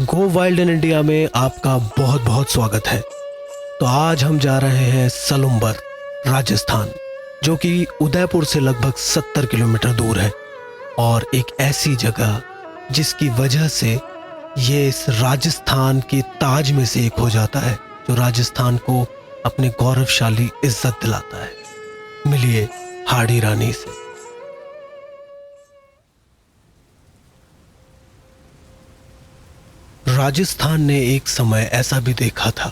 Go wild in India में आपका बहुत बहुत स्वागत है। तो आज हम जा रहे हैं सलुम्बर, राजस्थान, जो कि उदयपुर से लगभग 70 किलोमीटर दूर है और एक ऐसी जगह जिसकी वजह से ये इस राजस्थान के ताज में से एक हो जाता है, जो राजस्थान को अपनी गौरवशाली इज्जत दिलाता है। मिलिए हाड़ी रानी से। राजस्थान ने एक समय ऐसा भी देखा था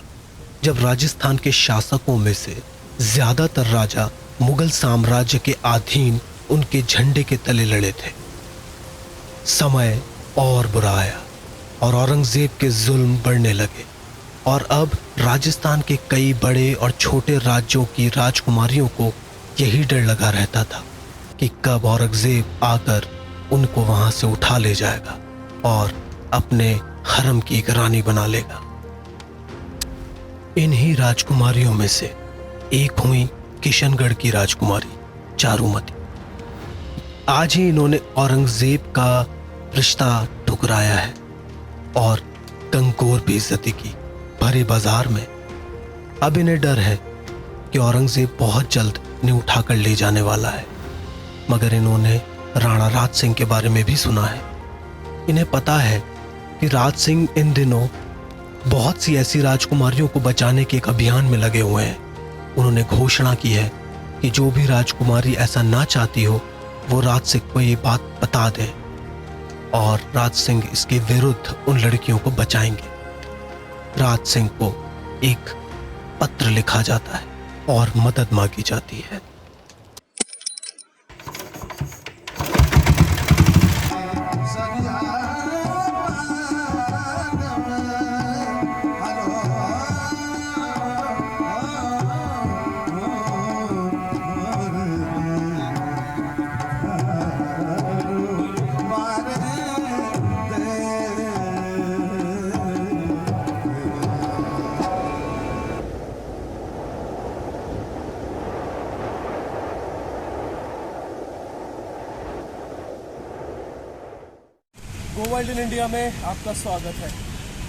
जब राजस्थान के शासकों में से ज्यादातर राजा मुगल साम्राज्य के अधीन उनके झंडे के तले लड़े थे। समय और बुरा आया और औरंगजेब के जुल्म बढ़ने लगे और अब राजस्थान के कई बड़े और छोटे राज्यों की राजकुमारियों को यही डर लगा रहता था कि कब औरंगजेब आकर उनको वहां से उठा ले जाएगा और अपने हरम की एक रानी बना लेगा। इन्हीं राजकुमारियों में से एक हुई किशनगढ़ की राजकुमारी चारुमती। आज ही इन्होंने औरंगजेब का रिश्ता ठुकराया है और कंकोर बेइज्जती की भरे बाजार में। अब इन्हें डर है कि औरंगजेब बहुत जल्द इन्हें उठाकर ले जाने वाला है, मगर इन्होंने राणा राज सिंह के बारे में भी सुना है। इन्हें पता है कि राज सिंह इन दिनों बहुत सी ऐसी राजकुमारियों को बचाने के एक अभियान में लगे हुए हैं। उन्होंने घोषणा की है कि जो भी राजकुमारी ऐसा ना चाहती हो वो राज सिंह को ये बात बता दे और राज सिंह इसके विरुद्ध उन लड़कियों को बचाएंगे। राज सिंह को एक पत्र लिखा जाता है और मदद मांगी जाती है। गो वाइल्ड इन इंडिया में आपका स्वागत है।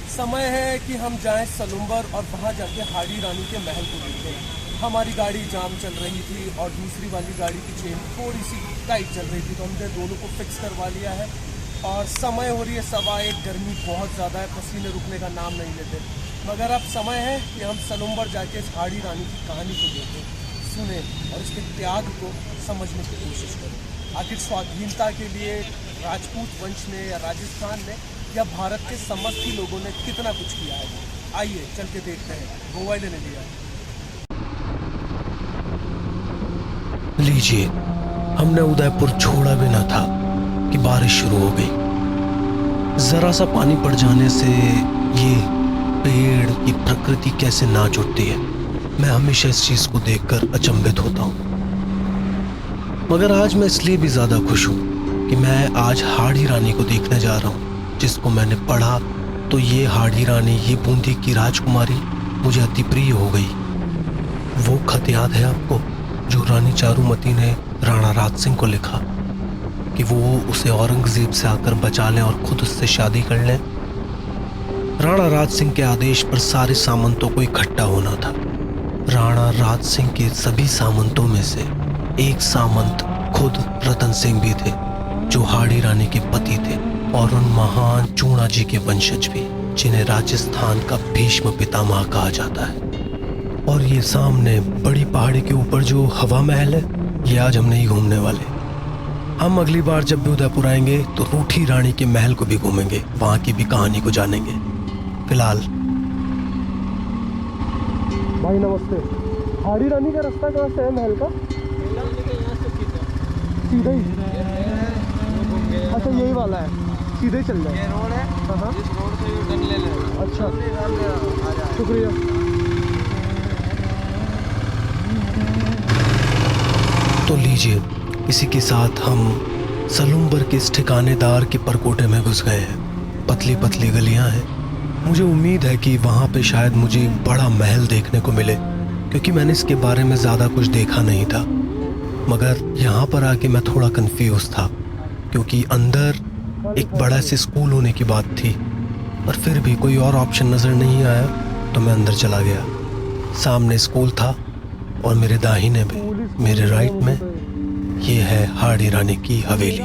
समय है कि हम जाएं सलुम्बर और वहां जाके हाड़ी रानी के महल को देखें। हमारी गाड़ी जाम चल रही थी और दूसरी वाली गाड़ी की चेन थोड़ी सी टाइट चल रही थी, तो हमने दोनों को फिक्स करवा लिया है और समय हो रही है 1:15। गर्मी बहुत ज़्यादा है, पसीने रुकने का नाम नहीं लेते, मगर अब समय है कि हम सलुम्बर जाके इस हाड़ी रानी की कहानी को देखें, सुने और इसके त्याग को समझने की कोशिश करें। आखिर स्वाधीनता के लिए राजपूत वंश ने या राजस्थान ने या भारत के समस्त ही लोगों ने कितना कुछ किया है। आइए चल के देखते हैं गो वाइल्ड इन इंडिया। लीजिए, हमने उदयपुर छोड़ा भी ना था कि बारिश शुरू हो गई। जरा सा पानी पड़ जाने से ये पेड़ की प्रकृति कैसे नाच उठती है, मैं हमेशा इस चीज को देखकर अचंभित होता हूँ। मगर आज मैं इसलिए भी ज्यादा खुश हूँ कि मैं आज हाड़ी रानी को देखने जा रहा हूँ, जिसको मैंने पढ़ा तो ये हाड़ी रानी, ये बूंदी की राजकुमारी मुझे अति प्रिय हो गई। वो खत याद है आपको जो रानी चारुमती ने राणा राज सिंह को लिखा कि वो उसे औरंगजेब से आकर बचा लें और खुद उससे शादी कर लें। राणा राज सिंह के आदेश पर सारे सामंतों को इकट्ठा होना था। राणा राज सिंह के सभी सामंतों में से एक सामंत खुद रतन सिंह भी थे, जो हाड़ी रानी के पति थे और उन महान चूणा जी के वंशज भी, जिन्हें राजस्थान का भीष्म पितामह कहा जाता है। और ये सामने बड़ी पहाड़ी के ऊपर जो हवा महल है, ये आज हम नहीं घूमने वाले। हम अगली बार जब भी उदयपुर आएंगे तो रूठी रानी के महल को भी घूमेंगे, वहां की भी कहानी को जानेंगे। फिलहाल भाई नमस्ते। हाड़ी रानी का रास्ता कहाँ से है महल का? सीधा ही? अच्छा, यही वाला है, सीधे चल जाए। ये रोड है, इस रोड से यू टर्न ले लेना। अच्छा, शुक्रिया। तो लीजिए, इसी के साथ हम सलुम्बर के इस ठिकानेदार के परकोटे में घुस गए हैं। पतली पतली गलियां हैं। मुझे उम्मीद है कि वहाँ पे शायद मुझे बड़ा महल देखने को मिले, क्योंकि मैंने इसके बारे में ज़्यादा कुछ देखा नहीं था। मगर यहाँ पर आके मैं थोड़ा कंफ्यूज था, क्योंकि अंदर एक बड़ा से स्कूल होने की बात थी, पर फिर भी कोई और ऑप्शन नजर नहीं आया तो मैं अंदर चला गया। सामने स्कूल था और मेरे दाहिने में, मेरे राइट में, ये है हाड़ी रानी की हवेली।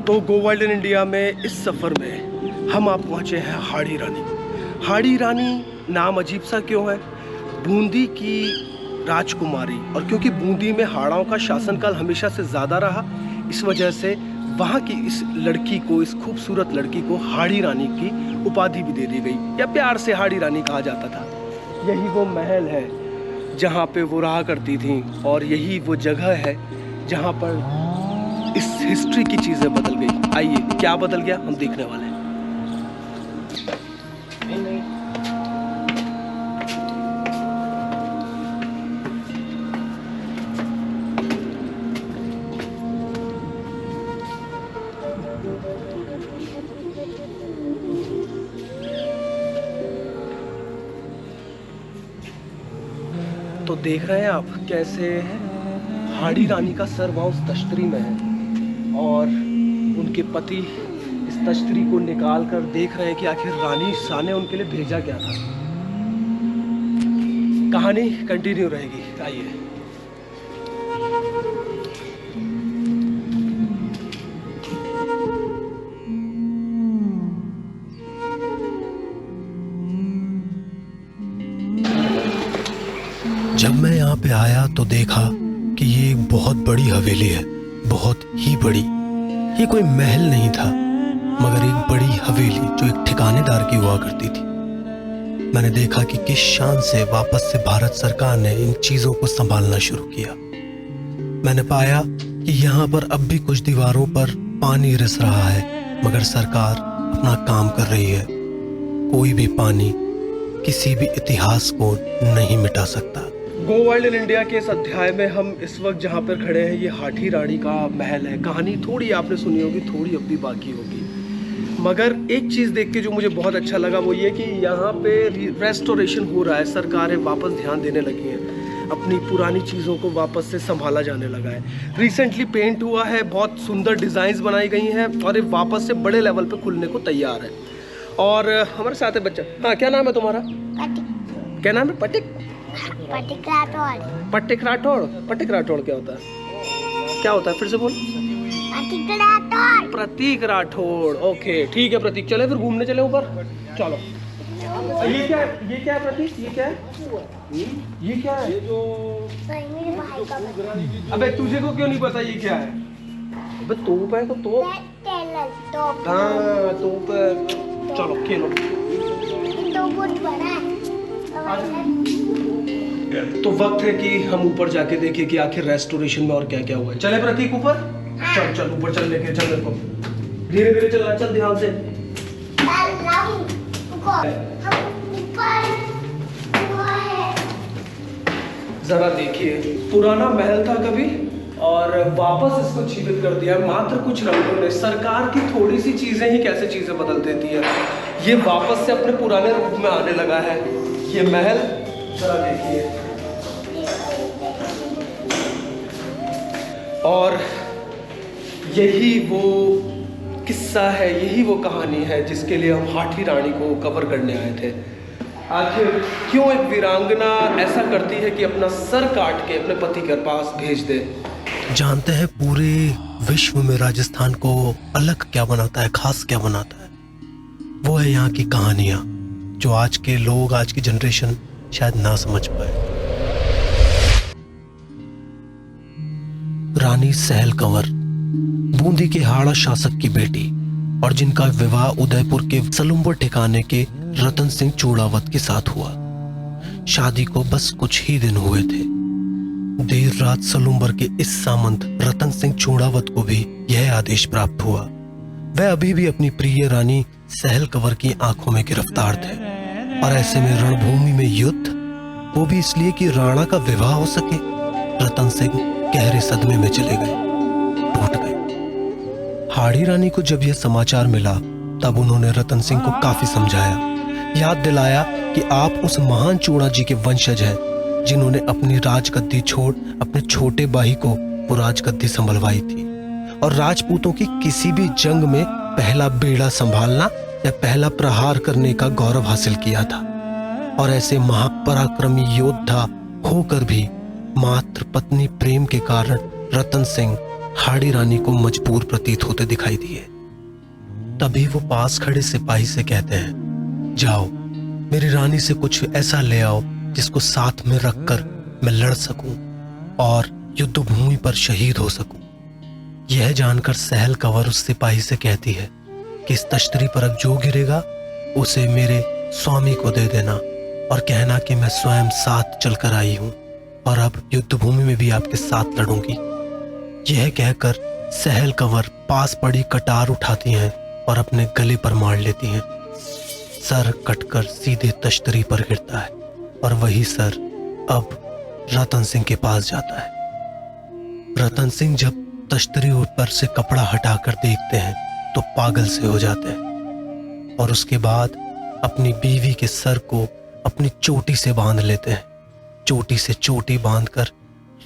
तो गो वाइल्ड इन इंडिया में इस सफ़र में हम आप पहुँचे हैं हाड़ी रानी। हाड़ी रानी नाम अजीब सा क्यों है? बूंदी की राजकुमारी, और क्योंकि बूंदी में हाड़ाओं का शासनकाल हमेशा से ज़्यादा रहा, इस वजह से वहाँ की इस लड़की को, इस खूबसूरत लड़की को हाड़ी रानी की उपाधि भी दे दी गई, या प्यार से हाड़ी रानी कहा जाता था। यही वो महल है जहाँ पे वो रहा करती थी, और यही वो जगह है जहाँ पर इस हिस्ट्री की चीजें बदल गई। आइए, क्या बदल गया हम देखने वाले हैं। तो देख रहे हैं आप कैसे हाड़ी रानी का सर वहाँ उस तश्तरी में है, और उनके पति इस तश्तरी को निकाल कर देख रहे हैं कि आखिर रानी शाह ने उनके लिए भेजा क्या था। कहानी कंटिन्यू रहेगी। आइए। जब मैं यहाँ पे आया तो देखा कि ये एक बहुत बड़ी हवेली है, बहुत ही बड़ी। ये कोई महल नहीं था, मगर एक बड़ी हवेली जो एक ठिकानेदार की हुआ करती थी। मैंने देखा कि किस शान से वापस से भारत सरकार ने इन चीजों को संभालना शुरू किया। मैंने पाया कि यहाँ पर अब भी कुछ दीवारों पर पानी रिस रहा है, मगर सरकार अपना काम कर रही है। कोई भी पानी किसी भी इतिहास को नहीं मिटा सकता। गो वाइल्ड इन इंडिया के इस अध्याय में हम इस वक्त जहाँ पर खड़े हैं, ये हाड़ी रानी का महल है। कहानी थोड़ी आपने सुनी होगी, थोड़ी अब भी बाकी होगी, मगर एक चीज़ देख के जो मुझे बहुत अच्छा लगा वो ये कि यहाँ पे रेस्टोरेशन हो रहा है। सरकारें वापस ध्यान देने लगी हैं, अपनी पुरानी चीज़ों को वापस से संभाला जाने लगा है। रिसेंटली पेंट हुआ है, बहुत सुंदर डिज़ाइंस बनाई गई हैं, और ये वापस से बड़े लेवल पे खुलने को तैयार है। और हमारे साथ है बच्चा। हाँ, क्या नाम है तुम्हारा? क्या नाम है? पटिक राठौड़। पटिक राठौड़ क्या होता है? क्या होता है? फिर से बोल। प्रतीक राठौड़। ओके, ठीक है प्रतीक, चले फिर घूमने चले ऊपर। चलो। ये क्या है? ये क्या है प्रतीक? ये क्या है? ये क्या है? अबे तुझे को क्यों नहीं पता ये क्या है? अबे तोप है तो तोप। हाँ, तोप है। चलो खेलो। तो वक्त है कि हम ऊपर जाके देखें कि आखिर रेस्टोरेशन में और क्या क्या हुआ है। चले प्रतीक ऊपर। चल चल ऊपर चल, लेके चल मेरे को। धीरे धीरे चलना, चल ध्यान से। जरा देखिए, पुराना महल था कभी, और वापस इसको जीवित कर दिया मात्र कुछ रंगों ने। सरकार की थोड़ी सी चीजें ही कैसे चीजें बदल देती है। ये वापस से अपने पुराने रूप में आने लगा है ये महल। जरा देखिए, और यही वो किस्सा है, यही वो कहानी है जिसके लिए हम हाड़ी रानी को कवर करने आए थे। आखिर क्यों एक वीरांगना ऐसा करती है कि अपना सर काट के अपने पति के पास भेज दे। जानते हैं पूरे विश्व में राजस्थान को अलग क्या बनाता है, खास क्या बनाता है? वो है यहाँ की कहानियां, जो आज के लोग, आज की जनरेशन शायद ना समझ पाए। रानी सहल कंवर बूंदी के हाड़ा शासक की बेटी, और जिनका विवाह उदयपुर के सलुम्बर ठिकाने के रतन सिंह चूड़ावत के साथ हुआ। शादी को बस कुछ ही दिन हुए थे। देर रात सलुम्बर के इस सामंत रतन सिंह चूड़ावत को भी यह आदेश प्राप्त हुआ। वह अभी भी अपनी प्रिय रानी सहल कंवर की आंखों में गिरफ्तार थे, और ऐसे में रणभूमि में युद्ध, वो भी इसलिए कि राणा का विवाह हो सके। रतन सिंह गहरे सदमे में चले गए, टूट गए। हाड़ी रानी को जब यह समाचार मिला तब उन्होंने रतन सिंह को काफी समझाया, याद दिलाया कि आप उस महान चूड़ा जी के वंशज हैं जिन्होंने अपनी राजगद्दी छोड़ अपने छोटे भाई को वो राजगद्दी संभलवाई थी और राजपूतों की किसी भी जंग में पहला बेड़ा संभालना या पहला प्रहार करने का गौरव हासिल किया था। और ऐसे महापराक्रमी योद्धा होकर भी मात्र पत्नी प्रेम के कारण रतन सिंह हाड़ी रानी को मजबूर प्रतीत होते दिखाई दिए। तभी वो पास खड़े सिपाही से कहते हैं, जाओ मेरी रानी से कुछ ऐसा ले आओ जिसको साथ में रखकर मैं लड़ सकूं और युद्ध भूमि पर शहीद हो सकूं। यह जानकर सहल कंवर उस सिपाही से कहती है कि इस तश्तरी पर अब जो गिरेगा उसे मेरे स्वामी को दे देना और कहना कि मैं स्वयं साथ चलकर आई हूं और अब युद्ध भूमि में भी आपके साथ लड़ूंगी। यह कहकर सहल कंवर पास पड़ी कटार उठाती हैं और अपने गले पर मार लेती हैं। सर कटकर सीधे तश्तरी पर गिरता है और वही सर अब रतन सिंह के पास जाता है। रतन सिंह जब तश्तरी ऊपर से कपड़ा हटाकर देखते हैं तो पागल से हो जाते हैं और उसके बाद अपनी बीवी के सर को अपनी चोटी से बांध लेते हैं। चोटी से चोटी बांधकर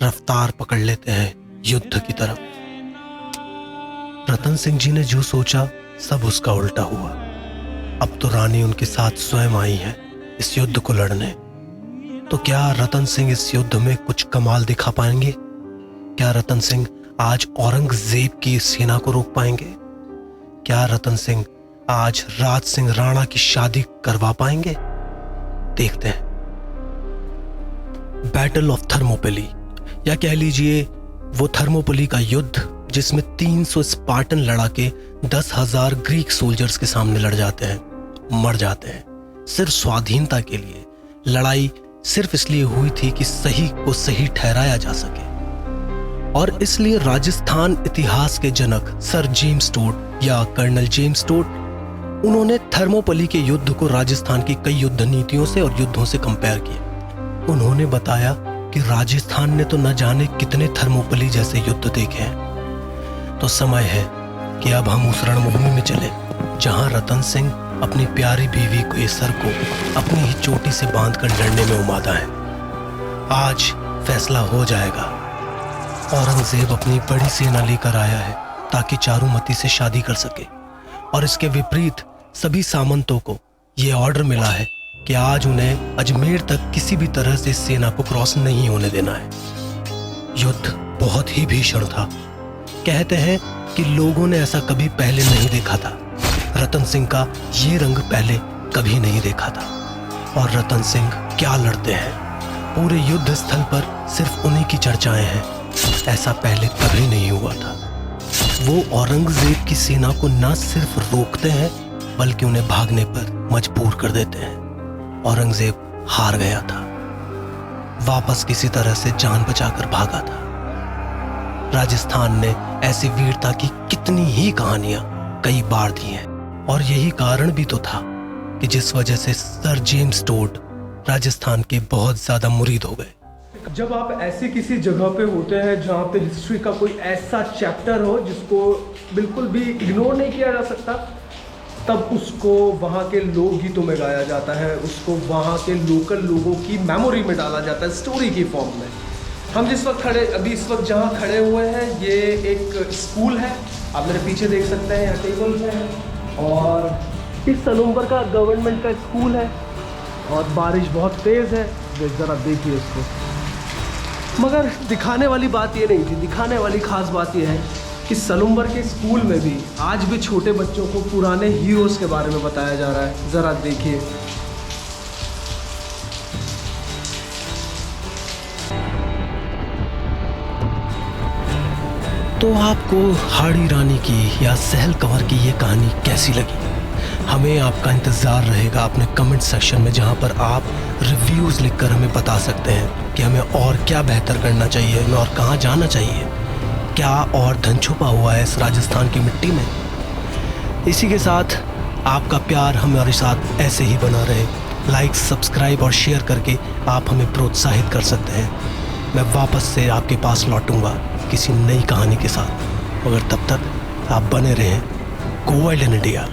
रफ्तार पकड़ लेते हैं युद्ध की तरफ। रतन सिंह जी ने जो सोचा सब उसका उल्टा हुआ। अब तो रानी उनके साथ स्वयं आई है इस युद्ध को लड़ने। तो क्या रतन सिंह इस युद्ध में कुछ कमाल दिखा पाएंगे? क्या रतन सिंह आज औरंगजेब की सेना को रोक पाएंगे? क्या रतन सिंह आज राज सिंह राणा की शादी करवा पाएंगे? देखते हैं। बैटल ऑफ थर्मोपिली, या कह लीजिए वो थर्मोपिली का युद्ध जिसमें 300 स्पार्टन लड़ाके 10,000 ग्रीक सोल्जर्स के सामने लड़ जाते हैं, मर जाते हैं सिर्फ स्वाधीनता के लिए। लड़ाई सिर्फ इसलिए हुई थी कि सही को सही ठहराया जा सके और इसलिए राजस्थान इतिहास के जनक सर जेम्स टोड या कर्नल जेम्स टोड, उन्होंने थर्मोपिली के युद्ध को राजस्थान की कई युद्ध नीतियों से और युद्धों से कंपेयर किया। उन्होंने बताया कि राजस्थान ने तो न जाने कितने थर्मोपिली जैसे युद्ध देखे हैं। तो समय है कि अब हम उस रणभूमि में चले जहां रतन सिंह अपनी प्यारी बीवी के सर को अपनी ही चोटी से बांधकर लड़ने में उमादा है। आज फैसला हो जाएगा। औरंगजेब अपनी बड़ी सेना लेकर आया है ताकि चारुमती से शादी कर सके और इसके विपरीत सभी सामंतों को यह ऑर्डर मिला है कि आज उन्हें अजमेर तक किसी भी तरह से सेना को क्रॉस नहीं होने देना है। युद्ध बहुत ही भीषण था। कहते हैं कि लोगों ने ऐसा कभी पहले नहीं देखा था। रतन सिंह का ये रंग पहले कभी नहीं देखा था। और रतन सिंह क्या लड़ते हैं, पूरे युद्ध स्थल पर सिर्फ उन्हीं की चर्चाएं हैं। ऐसा पहले कभी नहीं हुआ था। वो औरंगजेब की सेना को न सिर्फ रोकते हैं बल्कि उन्हें भागने पर मजबूर कर देते हैं। औरंगजेब हार गया था, वापस किसी तरह से जान बचाकर भागा था। राजस्थान ने ऐसी वीरता की कितनी ही कहानियां कई बार दी हैं और यही कारण भी तो था कि जिस वजह से सर जेम्स टोड राजस्थान के बहुत ज्यादा मुरीद हो गए। जब आप ऐसी किसी जगह पे होते हैं जहाँ पे हिस्ट्री का कोई ऐसा चैप्टर हो जिसको बिल्कुल भी इग्नोर नहीं किया जा सकता, तब उसको वहाँ के लोकगीतों में गाया जाता है, उसको वहाँ के लोकल लोगों की मेमोरी में डाला जाता है स्टोरी की फॉर्म में। हम जिस वक्त इस वक्त जहाँ खड़े हुए हैं ये एक स्कूल है, आप मेरे पीछे देख सकते हैं, यहाँ टेबल्स हैं और इस सलूम्बर का गवर्नमेंट का स्कूल है और बारिश बहुत तेज़ है, ज़रा देखिए इसको। मगर दिखाने वाली बात ये नहीं थी, दिखाने वाली ख़ास बात ये है कि सलूम्बर के स्कूल में भी आज भी छोटे बच्चों को पुराने हीरोज़ के बारे में बताया जा रहा है। ज़रा देखिए। तो आपको हाड़ी रानी की या सहल कंवर की ये कहानी कैसी लगी? हमें आपका इंतज़ार रहेगा अपने कमेंट सेक्शन में, जहां पर आप रिव्यूज़ लिखकर हमें बता सकते हैं कि हमें और क्या बेहतर करना चाहिए, हमें और कहां जाना चाहिए, क्या और धन छुपा हुआ है इस राजस्थान की मिट्टी में। इसी के साथ आपका प्यार हमारे साथ ऐसे ही बना रहे। लाइक, सब्सक्राइब और शेयर करके आप हमें प्रोत्साहित कर सकते हैं। मैं वापस से आपके पास लौटूंगा किसी नई कहानी के साथ, मगर तब तक आप बने रहें गो वाइल्ड इन इंडिया।